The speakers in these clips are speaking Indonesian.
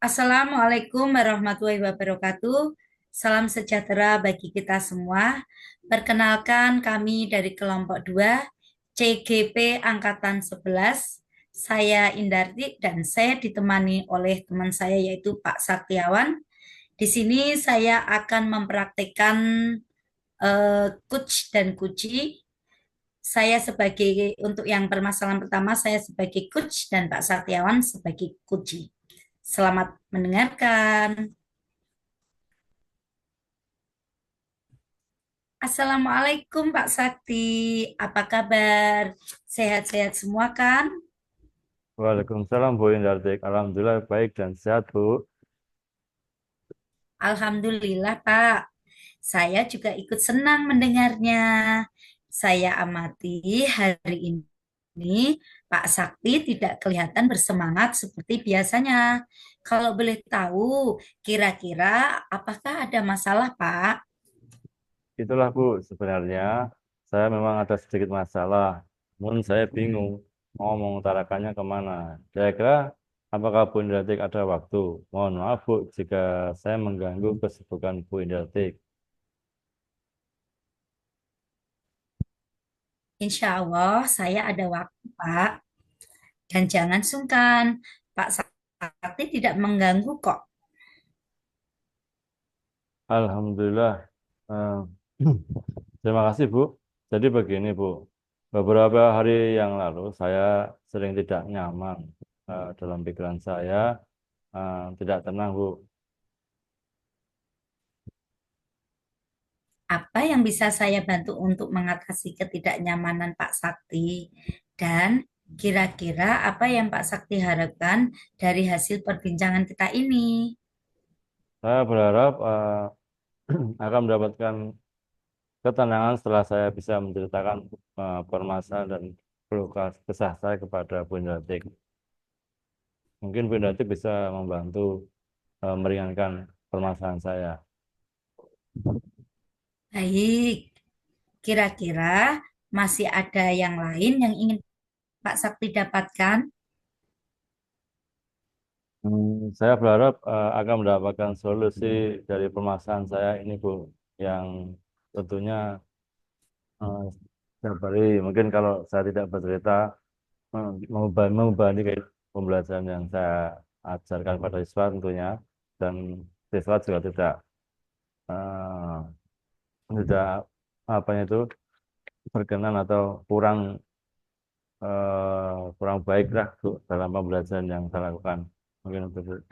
Assalamualaikum warahmatullahi wabarakatuh. Salam sejahtera bagi kita semua. Perkenalkan kami dari kelompok 2 CGP Angkatan 11. Saya Indarti dan saya ditemani oleh teman saya yaitu Pak Saktiawan. Di sini saya akan mempraktikkan coach dan kuci. Saya sebagai untuk yang permasalahan pertama saya sebagai coach dan Pak Saktiawan sebagai kuci. Selamat mendengarkan. Assalamualaikum Pak Sakti, apa kabar? Sehat-sehat semua kan? Waalaikumsalam Bu Indartik. Alhamdulillah baik dan sehat Bu. Alhamdulillah Pak, saya juga ikut senang mendengarnya. Saya amati hari ini Pak Sakti tidak kelihatan bersemangat seperti biasanya. Kalau boleh tahu, kira-kira apakah ada masalah Pak? Itulah Bu, sebenarnya saya memang ada sedikit masalah. Namun saya bingung mau mengutarakannya kemana. Saya kira apakah Bu Indartik ada waktu? Mohon maaf Bu jika saya mengganggu kesibukan Bu Indartik. Insya Allah saya ada waktu Pak. Dan jangan sungkan, Pak Sakti tidak mengganggu kok. Alhamdulillah. Eh, terima kasih Bu. Jadi begini Bu, beberapa hari yang lalu saya sering tidak nyaman dalam pikiran saya, tidak tenang Bu. Apa yang bisa saya bantu untuk mengatasi ketidaknyamanan Pak Sakti? Dan kira-kira apa yang Pak Sakti harapkan dari hasil perbincangan kita ini? Saya berharap akan mendapatkan ketenangan setelah saya bisa menceritakan permasalahan dan keluh kesah saya kepada Bu Indartik. Mungkin Bu Indartik bisa membantu meringankan permasalahan saya. Baik, kira-kira masih ada yang lain yang ingin Pak Sakti dapatkan? Saya berharap akan mendapatkan solusi dari permasalahan saya ini Bu, yang tentunya setiap hari mungkin kalau saya tidak bercerita membebani kayak pembelajaran yang saya ajarkan pada siswa tentunya, dan siswa juga tidak apa itu berkenan atau kurang baik lah Bu, dalam pembelajaran yang saya lakukan mungkin untuk itu.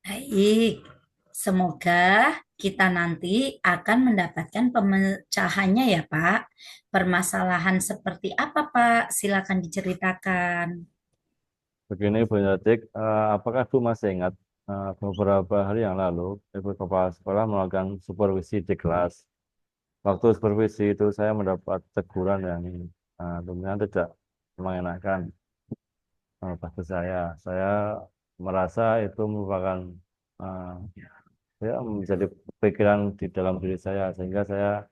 Baik, semoga kita nanti akan mendapatkan pemecahannya ya Pak. Permasalahan seperti apa Pak? Silakan diceritakan. Begini Bu Yatik, apakah Bu masih ingat beberapa hari yang lalu Ibu Kepala Sekolah melakukan supervisi di kelas. Waktu supervisi itu saya mendapat teguran yang tentunya tidak mengenakan bagi saya. Saya merasa itu merupakan eh, ya, menjadi pikiran di dalam diri saya, sehingga saya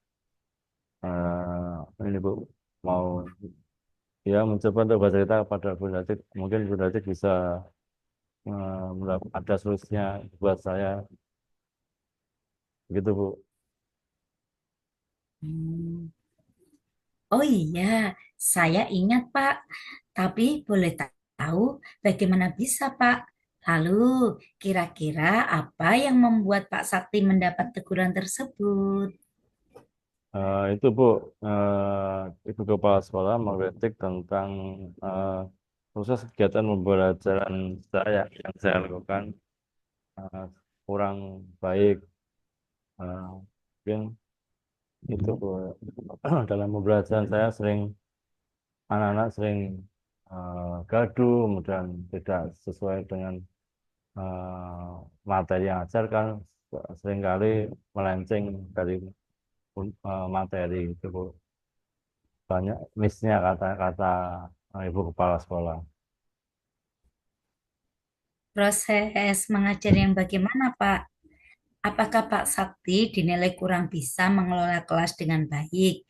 ini Bu mau mencoba untuk bercerita kepada Bu Datik. Mungkin Bu Datik bisa ada solusinya buat saya, gitu Bu. Hmm. Oh iya, saya ingat Pak. Tapi boleh tahu bagaimana bisa Pak? Lalu kira-kira apa yang membuat Pak Sakti mendapat teguran tersebut? Itu Bu, Ibu Kepala Sekolah mengkritik tentang eh, proses kegiatan pembelajaran saya yang saya lakukan eh, kurang baik. Mungkin itu Bu. Dalam pembelajaran saya anak-anak sering gaduh, kemudian tidak sesuai dengan materi yang ajarkan, seringkali melenceng dari materi itu Bu. Banyak missnya kata-kata ibu kepala sekolah. Proses mengajar yang bagaimana Pak? Apakah Pak Sakti dinilai kurang bisa mengelola kelas dengan baik?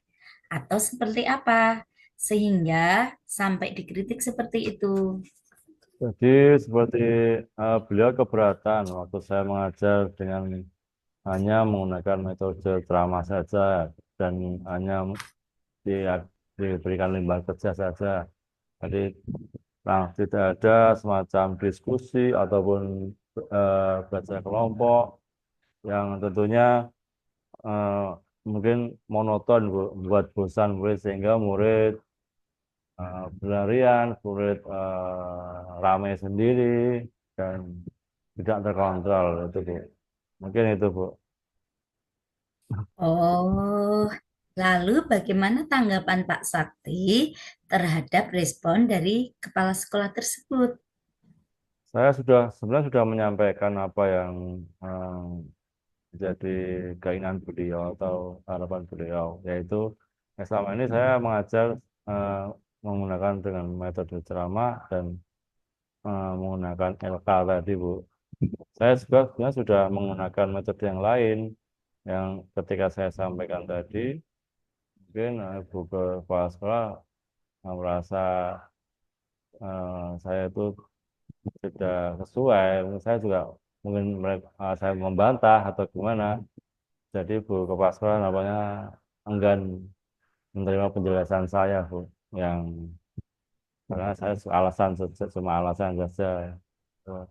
Atau seperti apa? Sehingga sampai dikritik seperti itu. Jadi seperti beliau keberatan waktu saya mengajar dengan hanya menggunakan metode ceramah saja dan hanya di- diberikan limbah kerja saja. Jadi tidak ada semacam diskusi ataupun baca kelompok yang tentunya eh, mungkin monoton buat bosan murid sehingga murid berlarian, murid ramai sendiri dan tidak terkontrol itu Bu. Mungkin itu Bu. Oh, lalu bagaimana tanggapan Pak Sakti terhadap respon dari kepala sekolah tersebut? Saya sebenarnya sudah menyampaikan apa yang eh, jadi keinginan beliau atau harapan beliau, yaitu selama ini saya mengajar eh, menggunakan dengan metode ceramah dan menggunakan LK tadi, Bu. Saya juga sebenarnya sudah menggunakan metode yang lain yang ketika saya sampaikan tadi, mungkin Ibu kepala sekolah merasa saya itu tidak sesuai. Mungkin saya juga mungkin mereka, saya membantah atau gimana. Jadi Bu kepala sekolah namanya enggan menerima penjelasan saya, Bu, yang karena saya cuma alasan saja eh,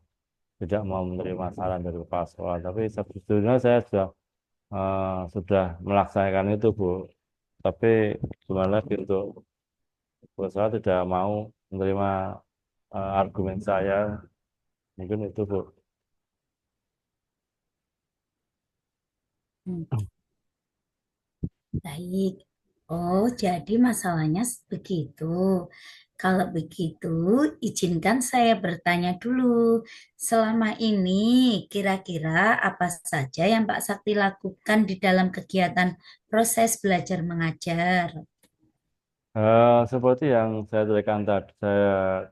tidak mau menerima saran dari kepala sekolah. Tapi sebetulnya saya sudah melaksanakan itu, Bu. Tapi gimana lagi untuk Bu, saya tidak mau menerima argumen saya. Mungkin itu, Bu. Hmm, baik. Oh, jadi masalahnya begitu. Kalau begitu, izinkan saya bertanya dulu. Selama ini, kira-kira apa saja yang Pak Sakti lakukan di dalam kegiatan proses belajar mengajar? Seperti yang saya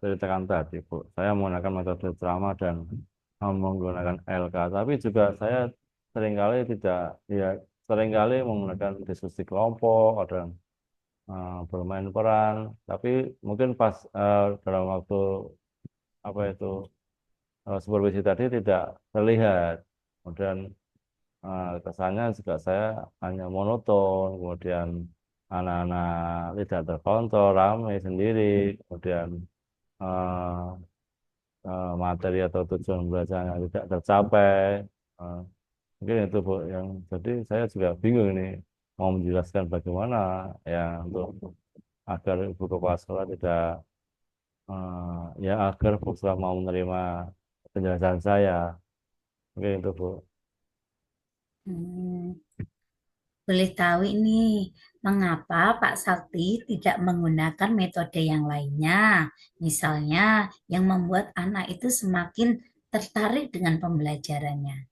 ceritakan tadi, Bu. Saya menggunakan metode ceramah dan menggunakan LK. Tapi juga saya seringkali tidak, ya seringkali menggunakan diskusi kelompok, ada bermain peran. Tapi mungkin pas dalam waktu apa itu supervisi tadi tidak terlihat. Kemudian kesannya juga saya hanya monoton, kemudian anak-anak tidak terkontrol, ramai sendiri, kemudian eh, materi atau tujuan belajarnya tidak tercapai. Eh, Mungkin itu Bu yang jadi saya juga bingung ini mau menjelaskan bagaimana ya untuk agar ibu kepala sekolah tidak ya agar ibu sekolah mau menerima penjelasan saya. Mungkin itu Bu. Hmm, boleh tahu ini, mengapa Pak Sakti tidak menggunakan metode yang lainnya? Misalnya, yang membuat anak itu semakin tertarik dengan pembelajarannya.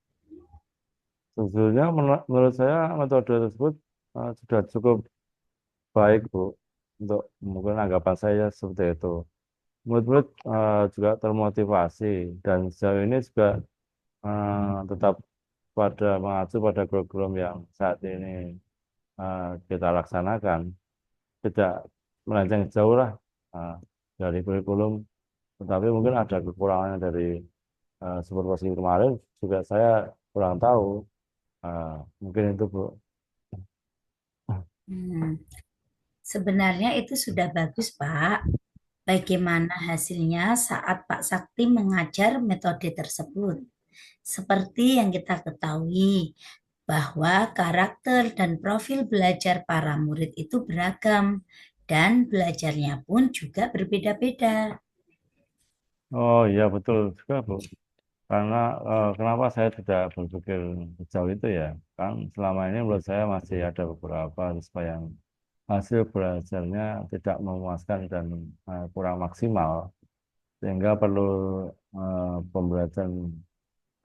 Sejujurnya menurut saya metode tersebut sudah cukup baik, Bu. Untuk mungkin anggapan saya seperti itu. Murid-murid juga termotivasi dan sejauh ini juga tetap mengacu pada kurikulum yang saat ini kita laksanakan. Tidak melenceng jauh lah eh, dari kurikulum, tetapi mungkin ada kekurangannya dari supervisi kemarin juga saya kurang tahu. Mungkin itu, Bu. Hmm, sebenarnya itu sudah bagus, Pak. Bagaimana hasilnya saat Pak Sakti mengajar metode tersebut? Seperti yang kita ketahui, bahwa karakter dan profil belajar para murid itu beragam, dan belajarnya pun juga berbeda-beda. Oh iya betul juga, Bu. Karena kenapa saya tidak berpikir sejauh itu ya? Kan selama ini menurut saya masih ada beberapa siswa yang hasil belajarnya tidak memuaskan dan kurang maksimal, sehingga perlu pembelajaran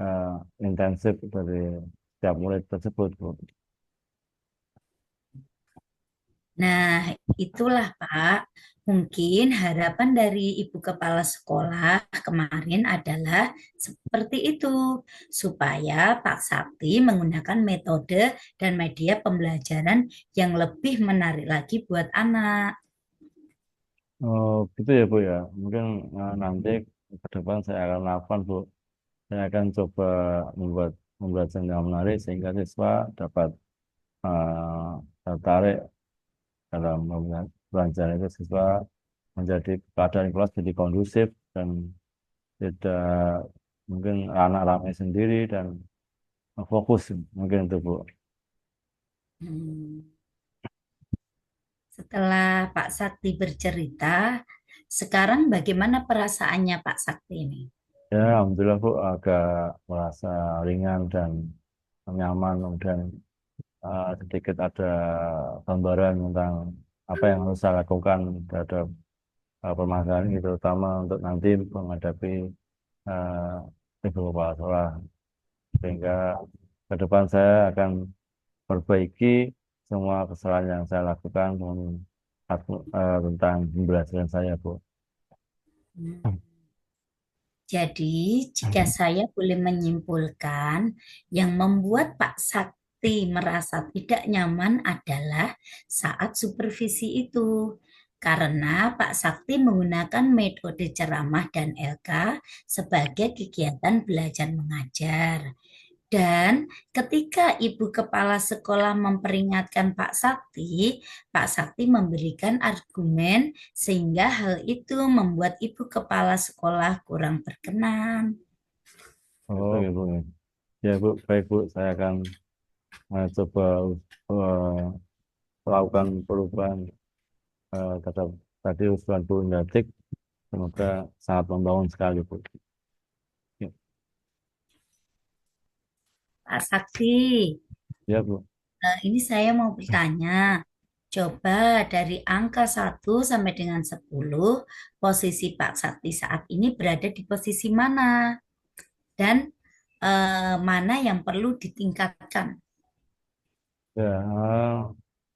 eh, intensif dari setiap murid tersebut, Bu. Nah, itulah Pak. Mungkin harapan dari Ibu Kepala Sekolah kemarin adalah seperti itu, supaya Pak Sakti menggunakan metode dan media pembelajaran yang lebih menarik lagi buat anak. Oh, gitu ya, Bu ya. Mungkin nanti ke depan saya akan lakukan, Bu. Saya akan coba membuat pembelajaran yang menarik sehingga siswa dapat tertarik dalam belajar itu, siswa menjadi keadaan kelas jadi kondusif dan tidak mungkin anak ramai sendiri dan fokus mungkin itu, Bu. Hmm. Setelah Pak Sakti bercerita, sekarang bagaimana perasaannya Pak Sakti ini? Ya, alhamdulillah, Bu, agak merasa ringan dan nyaman dan sedikit ada gambaran tentang apa yang harus saya lakukan terhadap permasalahan ini, terutama untuk nanti menghadapi ibu kepala sekolah, sehingga ke depan saya akan perbaiki semua kesalahan yang saya lakukan tentang pembelajaran saya, Bu. Hmm. Jadi, jika saya boleh menyimpulkan, yang membuat Pak Sakti merasa tidak nyaman adalah saat supervisi itu. Karena Pak Sakti menggunakan metode ceramah dan LK sebagai kegiatan belajar mengajar. Dan ketika Ibu Kepala Sekolah memperingatkan Pak Sakti memberikan argumen sehingga hal itu membuat Ibu Kepala Sekolah kurang berkenan. Oh, ya, Bu. Ya, Bu, baik, Bu. Saya akan coba eh, melakukan perubahan terhadap tadi usulan Bu Indatik. Semoga sangat membangun sekali, Bu. Ya, Pak Sakti, ya, Bu. ini saya mau bertanya. Coba dari angka 1 sampai dengan 10, posisi Pak Sakti saat ini berada di posisi mana? Dan mana yang perlu ditingkatkan? Ya,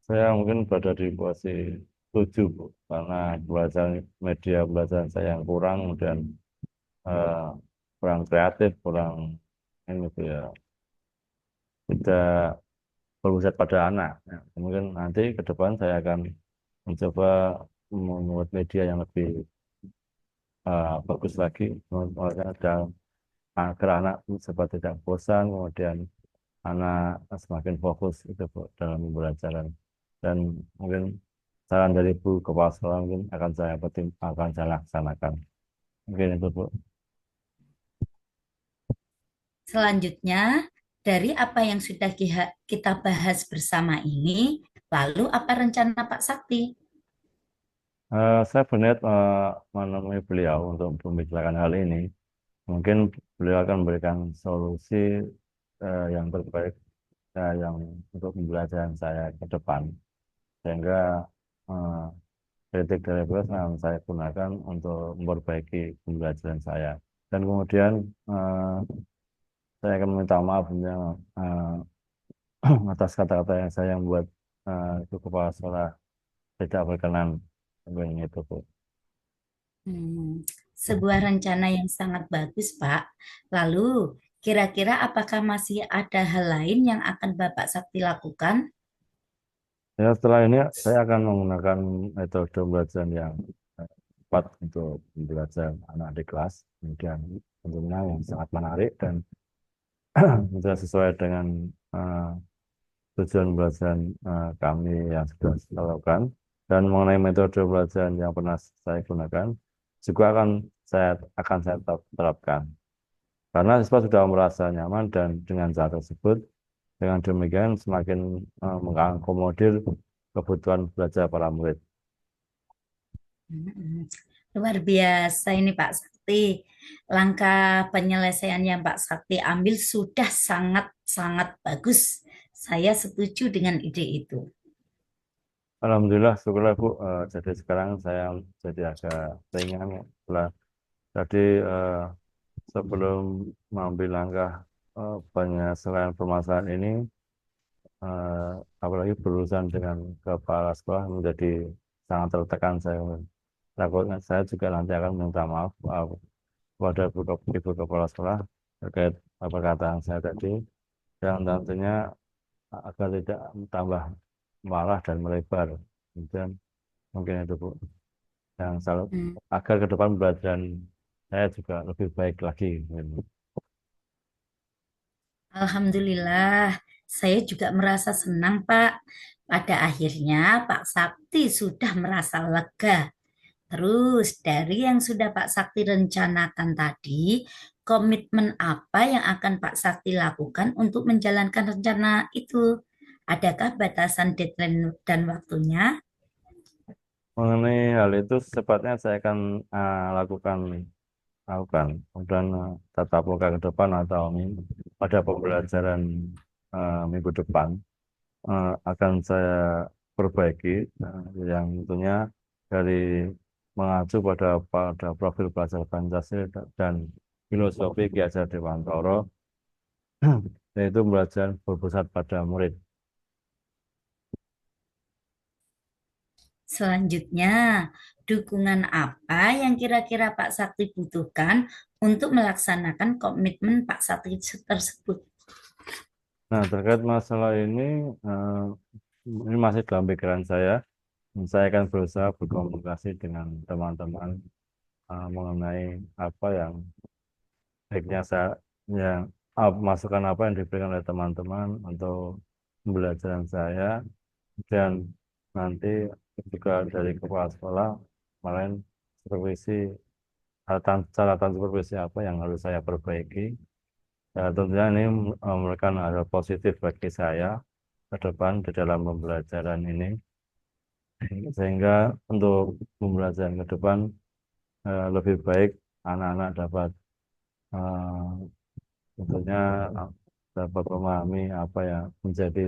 saya mungkin berada di posisi 7, Bu, karena belajar media belajar saya yang kurang dan eh, kurang kreatif, kurang ini, Bu, ya, tidak berpusat pada anak. Ya, mungkin nanti ke depan saya akan mencoba membuat media yang lebih bagus lagi, dan agar anak cepat tidak bosan, kemudian anak semakin fokus itu, Bu, dalam pembelajaran. Dan mungkin saran dari Bu Kepala Sekolah mungkin akan saya laksanakan. Mungkin itu, Bu. Selanjutnya, dari apa yang sudah kita bahas bersama ini, lalu apa rencana Pak Sakti? Saya berniat menemui beliau untuk membicarakan hal ini. Mungkin beliau akan memberikan solusi yang terbaik, yang untuk pembelajaran saya ke depan, sehingga eh, kritik dari beliau akan saya gunakan untuk memperbaiki pembelajaran saya. Dan kemudian eh, saya akan meminta maaf atas kata-kata yang saya membuat itu kepala sekolah tidak berkenan. Mungkin itu, Bu. Hmm, sebuah rencana yang sangat bagus, Pak. Lalu, kira-kira apakah masih ada hal lain yang akan Bapak Sakti lakukan? Ya, setelah ini saya akan menggunakan metode belajar yang tepat untuk belajar anak di kelas. Kemudian tentunya yang sangat menarik dan sudah sesuai dengan eh, tujuan belajar kami yang sudah saya lakukan. Dan mengenai metode belajar yang pernah saya gunakan juga saya terapkan. Karena siswa sudah merasa nyaman dan dengan cara tersebut, dengan demikian semakin mengakomodir kebutuhan belajar para murid. Hmm, luar biasa ini Pak Sakti. Langkah penyelesaian yang Pak Sakti ambil sudah sangat-sangat bagus. Saya setuju dengan ide itu. Alhamdulillah, syukurlah, Bu. Jadi sekarang saya jadi agak ringan ya. Setelah tadi sebelum mengambil langkah penyelesaian permasalahan ini, eh, apalagi berurusan dengan kepala sekolah, menjadi sangat tertekan saya. Takutnya saya juga nanti akan minta maaf kepada Ibu Kepala Sekolah terkait perkataan saya tadi, yang tentunya agar tidak tambah marah dan melebar. Kemudian mungkin itu, Bu, yang selalu Hmm, agar ke depan pembelajaran saya juga lebih baik lagi. Gitu. Alhamdulillah, saya juga merasa senang, Pak. Pada akhirnya Pak Sakti sudah merasa lega. Terus dari yang sudah Pak Sakti rencanakan tadi, komitmen apa yang akan Pak Sakti lakukan untuk menjalankan rencana itu? Adakah batasan deadline dan waktunya? Mengenai hal itu secepatnya saya akan lakukan lakukan dan tatap muka ke depan atau pada pembelajaran minggu depan akan saya perbaiki yang tentunya dari mengacu pada profil belajar Pancasila dan filosofi Ki Hajar Dewantara yaitu belajar berpusat pada murid. Selanjutnya, dukungan apa yang kira-kira Pak Sakti butuhkan untuk melaksanakan komitmen Pak Sakti tersebut? Nah, terkait masalah eh, ini masih dalam pikiran saya. Saya akan berusaha berkomunikasi dengan teman-teman mengenai apa yang baiknya saya yang masukan apa yang diberikan oleh teman-teman untuk pembelajaran saya dan nanti juga dari kepala sekolah kemarin supervisi catatan supervisi apa yang harus saya perbaiki. Ya, tentunya ini merupakan hal positif bagi saya ke depan di dalam pembelajaran ini sehingga untuk pembelajaran ke depan lebih baik anak-anak dapat eh, tentunya dapat memahami apa yang menjadi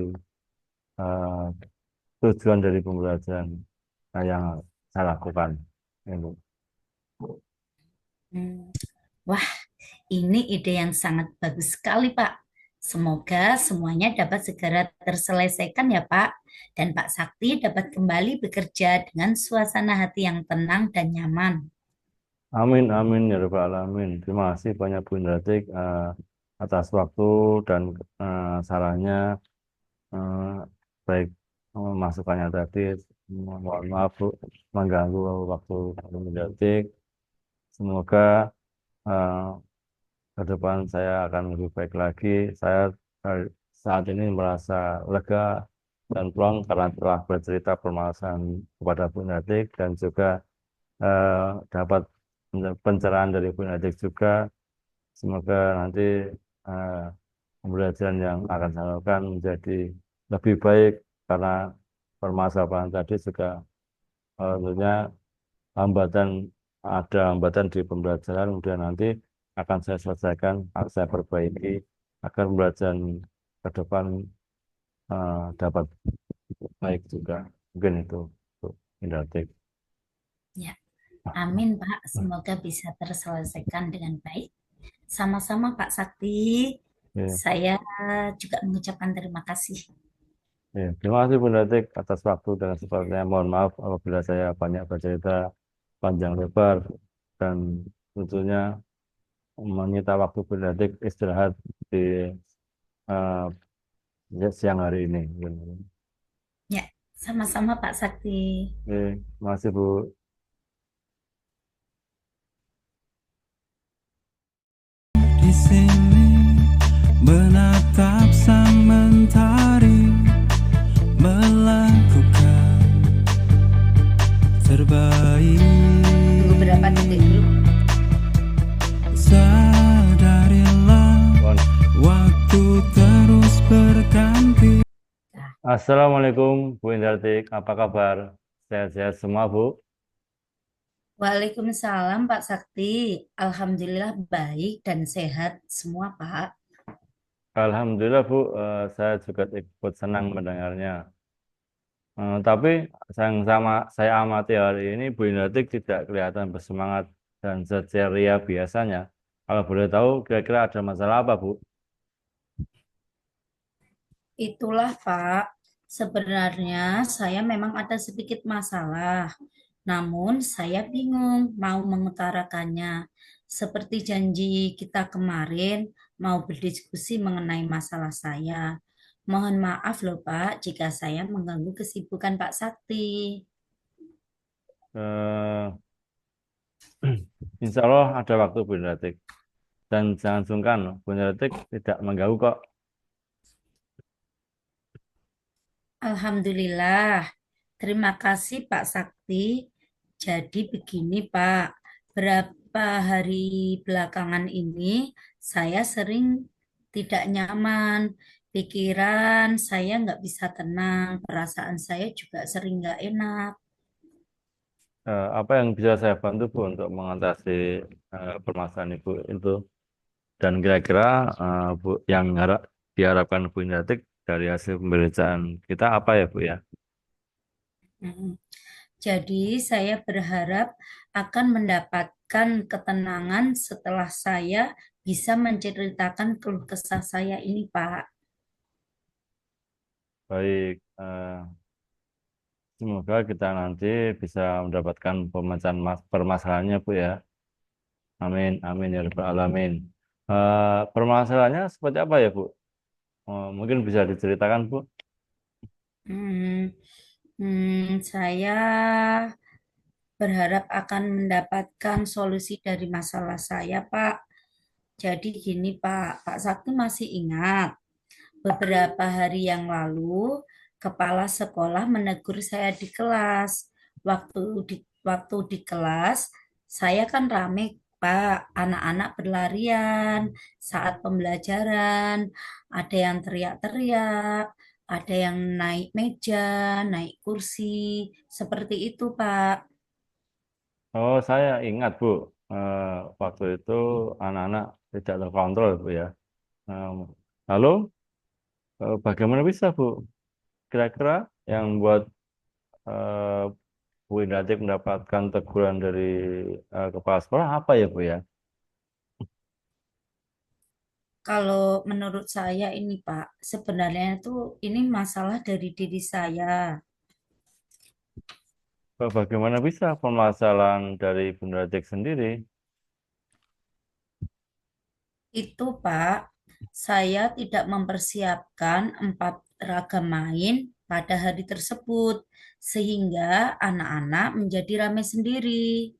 eh, tujuan dari pembelajaran yang saya lakukan. Itu. Hmm, Wah, ini ide yang sangat bagus sekali, Pak. Semoga semuanya dapat segera terselesaikan ya, Pak. Dan Pak Sakti dapat kembali bekerja dengan suasana hati yang tenang dan nyaman. Amin, amin ya Rabbal Alamin. Terima kasih banyak Bu Indratik atas waktu dan sarannya. eh, Baik masukannya tadi. Mohon maaf Bu, mengganggu waktu Bu Indratik. Semoga eh, ke depan saya akan lebih baik lagi. Saya eh, saat ini merasa lega dan plong karena telah bercerita permasalahan kepada Bu Nadik dan juga eh, dapat pencerahan dari Bu Nadik juga. Semoga nanti eh, pembelajaran yang akan saya lakukan menjadi lebih baik karena permasalahan tadi juga tentunya hambatan ada hambatan di pembelajaran kemudian nanti akan saya selesaikan akan saya perbaiki agar pembelajaran ke depan dapat baik juga mungkin itu untuk Indartik. Ya, amin, Pak. Semoga bisa terselesaikan dengan baik. Sama-sama, Pak Sakti. Ya, Saya juga mengucapkan terima kasih. ya. Terima kasih Bu Indartik atas waktu dan sepertinya mohon maaf apabila saya banyak bercerita panjang lebar dan tentunya menyita waktu Bu Indartik istirahat di eh, siang hari ini. Ya, sama-sama, Pak Sakti. Oke, makasih Bu. Di sini menatap sang mentari, melakukan Tunggu berapa terbaik. detik dulu. Sadarilah Mohon. waktu terus berganti. Nah, Assalamualaikum Bu Indartik, apa kabar? Sehat-sehat semua Bu? Waalaikumsalam, Pak Sakti. Alhamdulillah baik dan sehat semua, Pak. Alhamdulillah Bu, saya juga ikut senang mendengarnya. Tapi yang saya amati hari ini Bu Indartik tidak kelihatan bersemangat dan seceria biasanya. Kalau boleh tahu kira-kira ada masalah apa Bu? Itulah, Pak. Sebenarnya saya memang ada sedikit masalah. Namun saya bingung mau mengutarakannya. Seperti janji kita kemarin mau berdiskusi mengenai masalah saya. Mohon maaf loh, Pak, jika saya mengganggu kesibukan Pak Sakti. Eh, Insya Allah ada waktu Bu Indratik. Dan jangan sungkan, Bu Indratik tidak mengganggu kok. Alhamdulillah. Terima kasih Pak Sakti. Jadi begini Pak, berapa hari belakangan ini saya sering tidak nyaman. Pikiran saya nggak bisa tenang, perasaan saya juga sering nggak enak. Apa yang bisa saya bantu Bu untuk mengatasi permasalahan Ibu itu? Dan kira-kira Bu yang diharapkan Bu Indratik dari hasil pemeriksaan kita apa ya Bu ya? Mm. Jadi saya berharap akan mendapatkan ketenangan setelah saya bisa menceritakan keluh kesah saya ini, Pak. Baik, semoga kita nanti bisa mendapatkan pemecahan permasalahannya Bu ya. Amin, amin ya rabbal alamin. Permasalahannya seperti apa ya Bu? Mungkin bisa diceritakan Bu. Hmm, saya berharap akan mendapatkan solusi dari masalah saya, Pak. Jadi gini, Pak. Pak Sakti masih ingat beberapa hari yang lalu kepala sekolah menegur saya di kelas. Waktu di kelas, saya kan rame, Pak. Anak-anak berlarian saat pembelajaran, ada yang teriak-teriak, ada yang naik meja, naik kursi, seperti itu, Pak. Oh, saya ingat Bu. Eh, Waktu itu anak-anak tidak terkontrol Bu ya. Em, Lalu bagaimana bisa Bu? Kira-kira yang buat eh, Bu Indratik mendapatkan teguran dari kepala sekolah apa ya Bu ya? Kalau menurut saya ini Pak, sebenarnya itu ini masalah dari diri saya. Bagaimana bisa permasalahan dari Bu Indratik sendiri? Itu Pak, saya tidak mempersiapkan 4 ragam main pada hari tersebut, sehingga anak-anak menjadi ramai sendiri.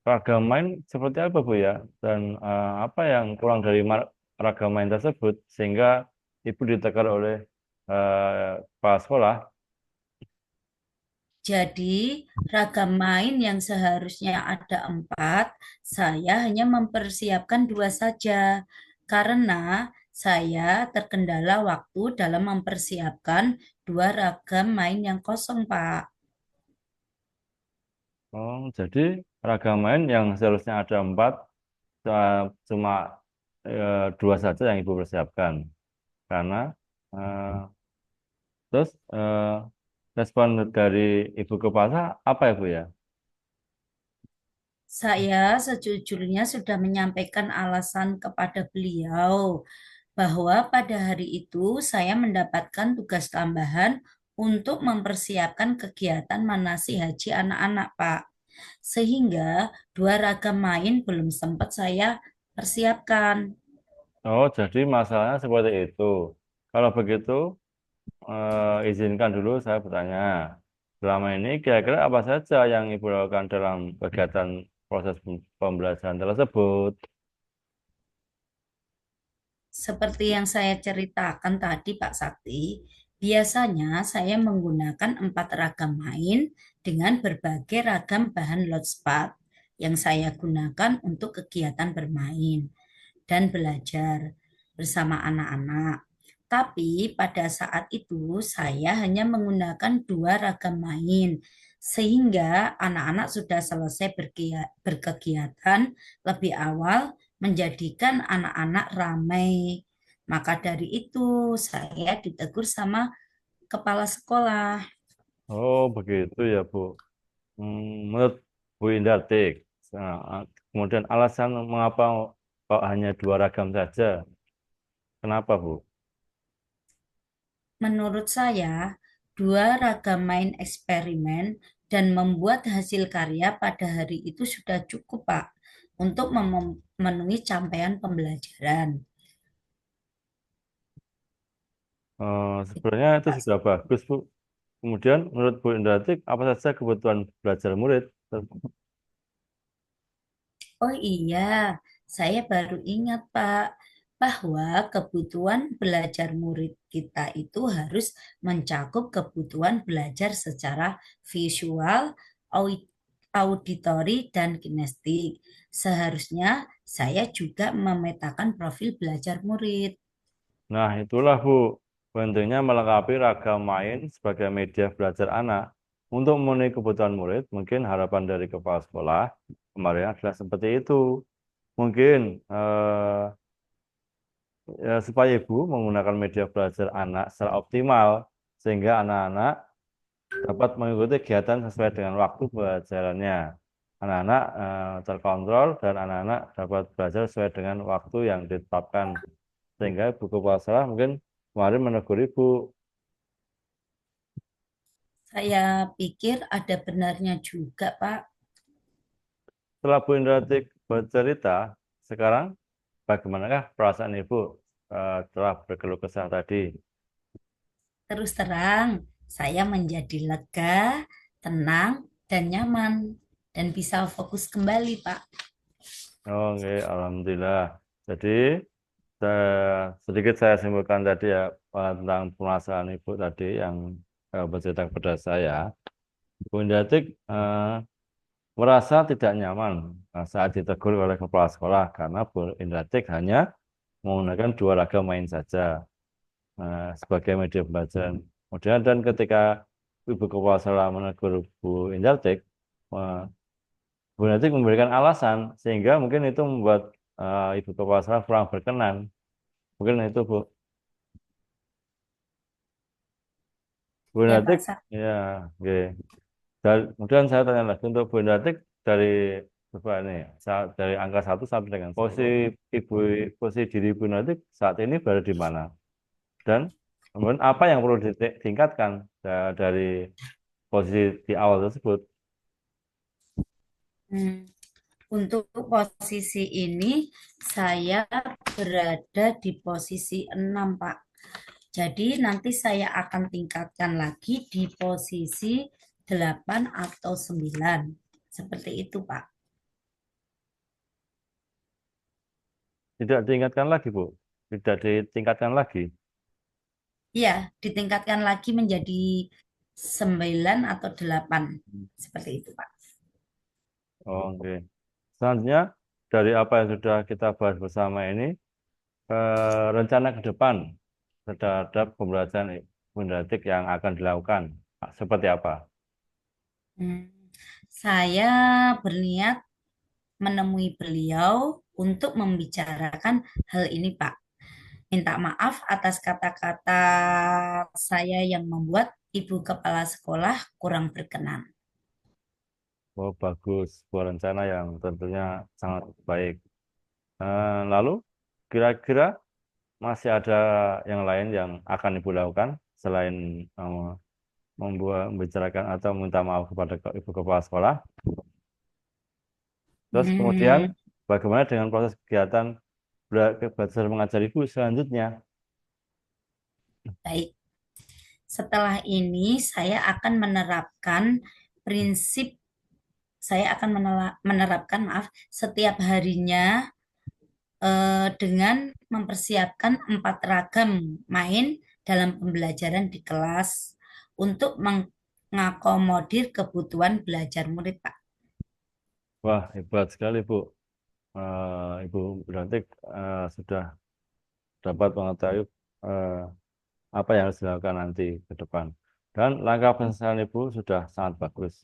Ragam main seperti apa Bu ya? Dan apa yang kurang dari ragam main tersebut sehingga Ibu ditekan oleh kepala sekolah? Jadi, ragam main yang seharusnya ada 4, saya hanya mempersiapkan 2 saja, karena saya terkendala waktu dalam mempersiapkan 2 ragam main yang kosong, Pak. Oh, jadi ragam main yang seharusnya ada 4 cuma 2 saja yang Ibu persiapkan. Karena eh, terus respon dari Ibu kepala apa ya Bu ya? Saya sejujurnya sudah menyampaikan alasan kepada beliau bahwa pada hari itu saya mendapatkan tugas tambahan untuk mempersiapkan kegiatan manasih haji anak-anak, Pak. Sehingga 2 ragam main belum sempat saya persiapkan. Oh, jadi masalahnya seperti itu. Kalau begitu, izinkan dulu saya bertanya. Selama ini kira-kira apa saja yang Ibu lakukan dalam kegiatan proses pembelajaran tersebut? Seperti yang saya ceritakan tadi, Pak Sakti, biasanya saya menggunakan 4 ragam main dengan berbagai ragam bahan lotspot yang saya gunakan untuk kegiatan bermain dan belajar bersama anak-anak. Tapi pada saat itu saya hanya menggunakan 2 ragam main, sehingga anak-anak sudah selesai berkegiatan lebih awal, menjadikan anak-anak ramai. Maka dari itu saya ditegur sama kepala sekolah. Oh, begitu ya, Bu. Menurut Bu Indartik, kemudian alasan mengapa kok hanya 2 ragam saja? Kenapa, Bu? Menurut saya, 2 ragam main eksperimen dan membuat hasil karya pada hari itu sudah cukup, Pak, untuk memenuhi capaian pembelajaran. Sebenarnya itu sudah bagus, Bu. Kemudian menurut Bu Indartik, apa saja kebutuhan belajar murid? Oh iya, saya baru ingat Pak, bahwa kebutuhan belajar murid kita itu harus mencakup kebutuhan belajar secara visual, au- auditori, dan kinestik. Seharusnya saya juga memetakan profil belajar murid. Nah, itulah Bu, pentingnya melengkapi ragam main sebagai media belajar anak. Untuk memenuhi kebutuhan murid, mungkin harapan dari kepala sekolah kemarin adalah seperti itu. Mungkin supaya Ibu menggunakan media belajar anak secara optimal, sehingga anak-anak dapat mengikuti kegiatan sesuai dengan waktu pelajarannya. Anak-anak terkontrol dan anak-anak dapat belajar sesuai dengan waktu yang ditetapkan. Sehingga Ibu kepala sekolah mungkin kemarin menegur Ibu. Saya pikir ada benarnya juga, Pak. Setelah Bu Indratik bercerita, sekarang bagaimanakah perasaan Ibu setelah berkeluh kesah tadi? Terus terang, saya menjadi lega, tenang, dan nyaman, dan bisa fokus kembali, Pak. Oke, Alhamdulillah. Jadi, sedikit saya simpulkan tadi ya tentang permasalahan Ibu tadi yang bercerita kepada saya. Bu Indratik merasa tidak nyaman saat ditegur oleh kepala sekolah karena Bu Indratik hanya menggunakan dua ragam main saja sebagai media pembelajaran. Kemudian dan ketika Ibu Kepala Sekolah menegur Bu Indartik, eh, Bu Indartik memberikan alasan sehingga mungkin itu membuat Ibu Kepala Sekolah kurang berkenan. Mungkin itu Bu. Bu Ya, Pak. Indartik, ya, oke. Kemudian saya tanya lagi untuk Bu Indartik dari coba ini dari angka 1 sampai dengan Ibu posisi diri Bu Indartik saat ini berada di mana? Dan kemudian apa yang perlu ditingkatkan dari posisi di awal tersebut? Hmm, Untuk posisi ini, saya berada di posisi 6, Pak. Jadi nanti saya akan tingkatkan lagi di posisi 8 atau 9. Seperti itu, Pak. Tidak diingatkan lagi, Bu. Tidak ditingkatkan lagi. Iya, ditingkatkan lagi menjadi 9 atau 8. Seperti itu, Pak. Oke. Selanjutnya, dari apa yang sudah kita bahas bersama ini, rencana ke depan terhadap pembelajaran mendadik yang akan dilakukan. Seperti apa? Hmm, Saya berniat menemui beliau untuk membicarakan hal ini, Pak. Minta maaf atas kata-kata saya yang membuat Ibu Kepala Sekolah kurang berkenan. Oh, bagus. Sebuah rencana yang tentunya sangat baik. Lalu, kira-kira masih ada yang lain yang akan Ibu lakukan selain membicarakan atau minta maaf kepada Ibu Kepala Sekolah? Terus kemudian Hmm, bagaimana dengan proses kegiatan belajar mengajar Ibu selanjutnya? Baik. Setelah ini saya akan menerapkan prinsip saya akan menerapkan setiap harinya dengan mempersiapkan 4 ragam main dalam pembelajaran di kelas untuk mengakomodir kebutuhan belajar murid, Pak. Wah, hebat sekali, Bu. Ibu berarti sudah dapat mengetahui eh, apa yang harus dilakukan nanti ke depan. Dan langkah penyelesaian Ibu sudah sangat bagus.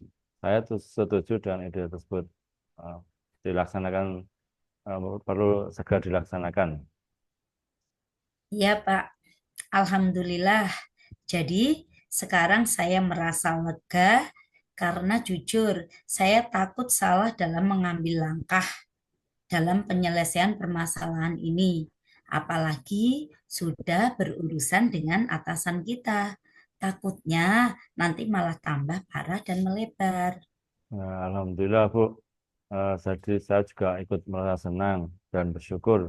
Saya tuh setuju dengan ide tersebut. Eh, dilaksanakan, perlu segera dilaksanakan. Iya, Pak. Alhamdulillah. Jadi, sekarang saya merasa lega karena jujur, saya takut salah dalam mengambil langkah dalam penyelesaian permasalahan ini. Apalagi sudah berurusan dengan atasan kita. Takutnya nanti malah tambah parah dan melebar. Alhamdulillah, Bu. Jadi saya juga ikut merasa senang dan bersyukur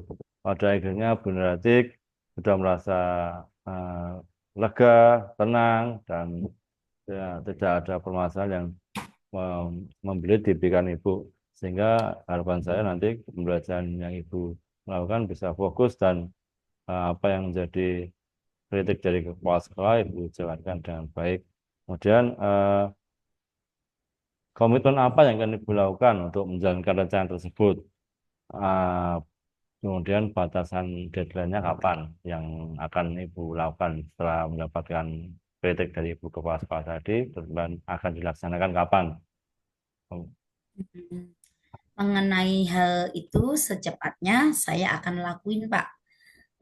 pada akhirnya Bu Nuratik sudah merasa eh, lega, tenang, dan ya, tidak ada permasalahan yang membelit di pikiran Ibu. Sehingga harapan saya nanti pembelajaran yang Ibu lakukan bisa fokus dan apa yang menjadi kritik dari kepala sekolah Ibu jalankan dengan baik. Kemudian komitmen apa yang akan Ibu lakukan untuk menjalankan rencana tersebut? Ah, Kemudian batasan deadline-nya kapan yang akan Ibu lakukan setelah mendapatkan kritik dari Ibu Kepala Sekolah tadi, dan akan dilaksanakan kapan? Oh, Hmm, Mengenai hal itu secepatnya saya akan lakuin, Pak.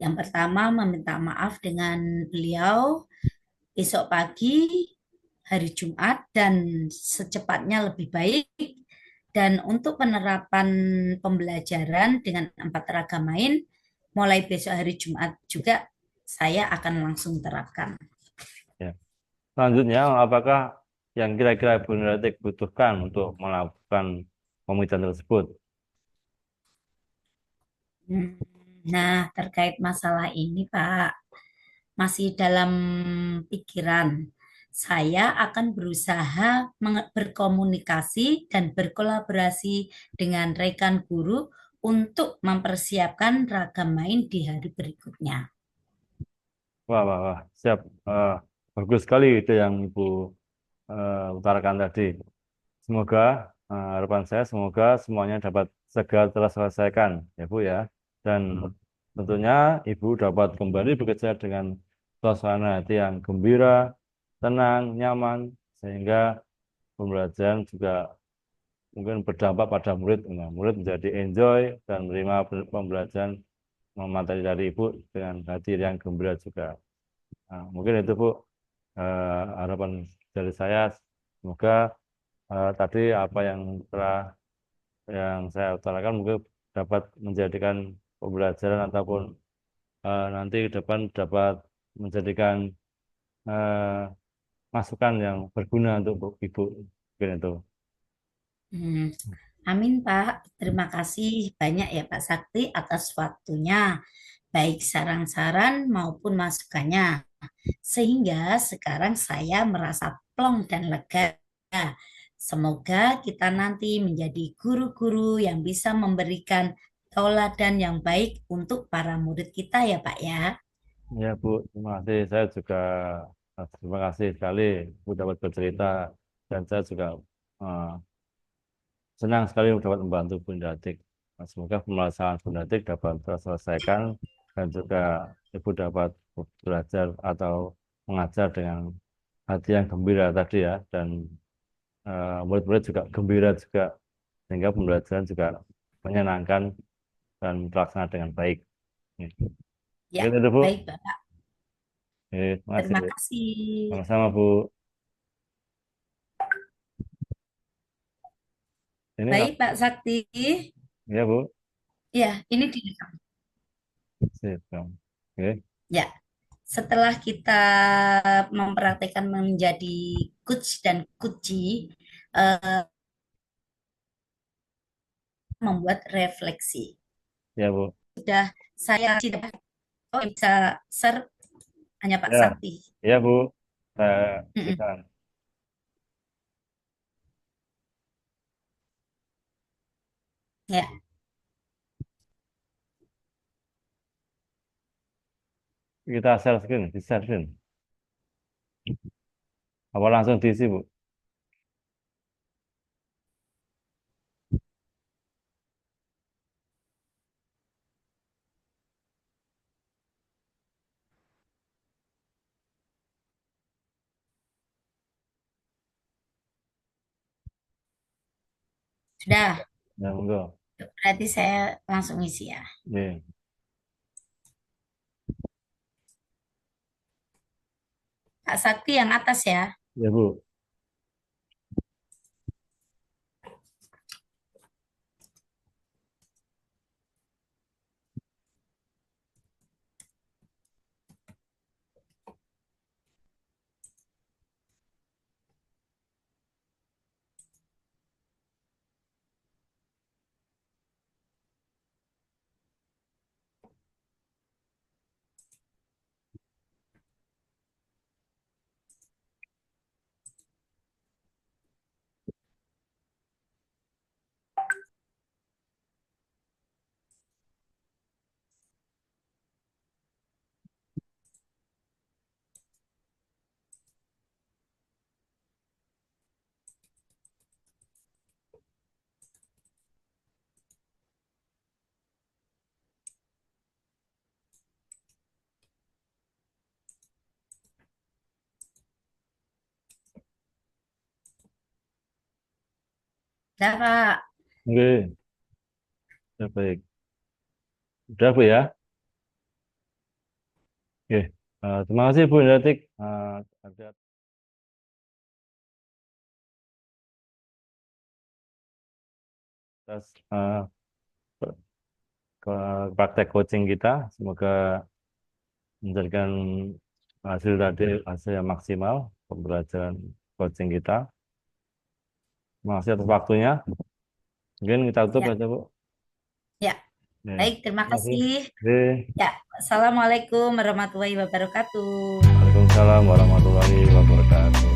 Yang pertama meminta maaf dengan beliau besok pagi hari Jumat dan secepatnya lebih baik. Dan untuk penerapan pembelajaran dengan 4 ragam main, mulai besok hari Jumat juga saya akan langsung terapkan. ya. Selanjutnya, apakah yang kira-kira Ibu Nuratik butuhkan untuk melakukan komitmen tersebut? Hmm, Nah, terkait masalah ini, Pak, masih dalam pikiran. Saya akan berusaha berkomunikasi dan berkolaborasi dengan rekan guru untuk mempersiapkan ragam main di hari berikutnya. Wah, wah, wah, siap. Bagus sekali itu yang Ibu utarakan tadi. Semoga harapan saya semoga semuanya dapat segera terselesaikan ya Bu ya. Dan tentunya Ibu dapat kembali bekerja dengan suasana hati yang gembira, tenang, nyaman, sehingga pembelajaran juga mungkin berdampak pada murid. Nah, murid menjadi enjoy dan menerima pembelajaran materi dari Ibu dengan hati yang gembira juga. Nah, mungkin itu Bu harapan dari saya. Semoga tadi apa yang saya utarakan mungkin dapat menjadikan pembelajaran ataupun nanti ke depan dapat menjadikan eh, masukan yang berguna untuk Ibu. Mungkin itu. Hmm, Amin, Pak. Terima kasih banyak ya Pak Sakti atas waktunya, baik saran-saran maupun masukannya. Sehingga sekarang saya merasa plong dan lega. Semoga kita nanti menjadi guru-guru yang bisa memberikan tauladan yang baik untuk para murid kita ya Pak ya. Ya Bu, terima kasih. Saya juga terima kasih sekali Bu dapat bercerita, dan saya juga eh, senang sekali dapat membantu Bunda Atik. Nah, semoga pemeriksaan Bunda Atik dapat terselesaikan dan juga Ibu dapat belajar atau mengajar dengan hati yang gembira tadi ya, dan murid-murid juga gembira juga, sehingga pembelajaran juga menyenangkan dan terlaksana dengan baik. Ya, Gitu itu Bu. baik Bapak. Terima kasih. Terima kasih. Sama-sama Bu. Ini Baik Pak Sakti. ya Bu. Ya, ini direkam. Sip, Bang. Oke. Ya, setelah kita mempraktekkan menjadi coach dan coachee, membuat refleksi. Ya Bu. Sudah saya tidak bisa share hanya Pak Ya, Sakti. ya Bu. Saya Mm-mm. bisa. Ya, Kita share screen, di share screen. Apa langsung diisi Bu? sudah. Ya, monggo. Berarti saya langsung isi ya. Ya, Pak Sakti yang atas ya. ya Bu. Ya, Kak. Oke, ya, baik. Udah Bu ya. Oke, terima kasih Bu Hendratik. Ada atas ke praktek coaching kita. Semoga menjadikan hasil tadi hasil yang maksimal pembelajaran coaching kita. Terima kasih atas waktunya. Mungkin kita tutup Ya, aja Bu. ya. Ya, Baik, terima terima kasih. kasih. Oke. Ya, Assalamualaikum warahmatullahi wabarakatuh. Waalaikumsalam warahmatullahi wabarakatuh.